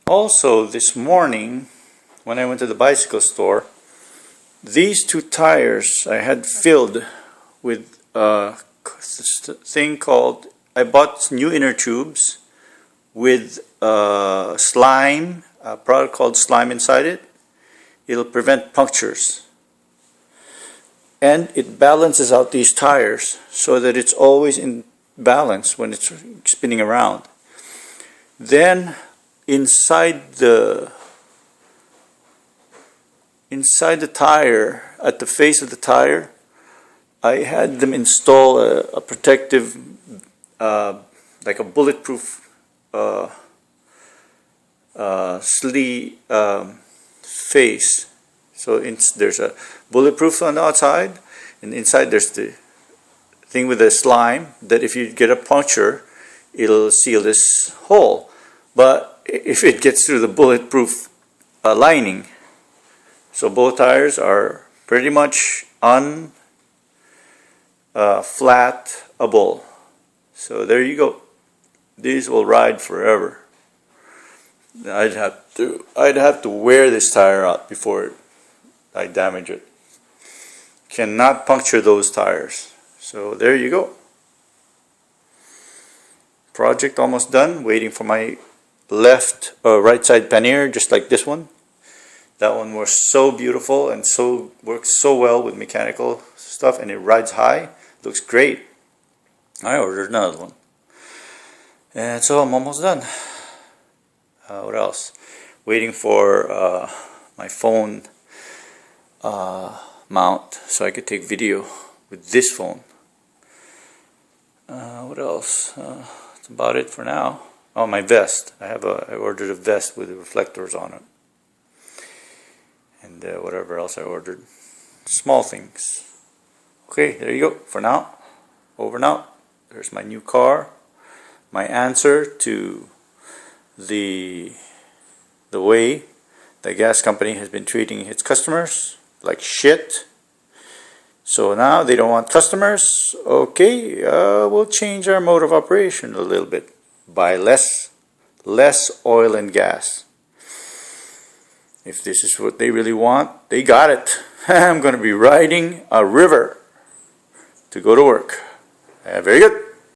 Also, this morning when I went to the bicycle store, these two tires I had filled with this thing called, I bought new inner tubes with slime, a product called slime inside it. It'll prevent punctures. And it balances out these tires so that it's always in balance when it's spinning around. Then inside the tire, at the face of the tire, I had them install a protective, like a bulletproof face. So there's a bulletproof on the outside, and inside there's the thing with the slime that if you get a puncture, it'll seal this hole. But if it gets through the bulletproof lining, so both tires are pretty much unflatable. So there you go. These will ride forever. I'd have to wear this tire out before I damage it. Cannot puncture those tires. So there you go. Project almost done. Waiting for my right side pannier, just like this one. That one was so beautiful and works so well with mechanical stuff, and it rides high. Looks great. I ordered another one. And so I'm almost done. What else? Waiting for my phone mount so I could take video with this phone. What else? That's about it for now. Oh, my vest. I ordered a vest with the reflectors on it. And whatever else I ordered. Small things. Okay, there you go. For now. Over and out. There's my new car. My answer to the way the gas company has been treating its customers like shit. So now they don't want customers. Okay, we'll change our mode of operation a little bit. Buy less oil and gas. If this is what they really want, they got it. I'm going to be riding a river to go to work. Very good.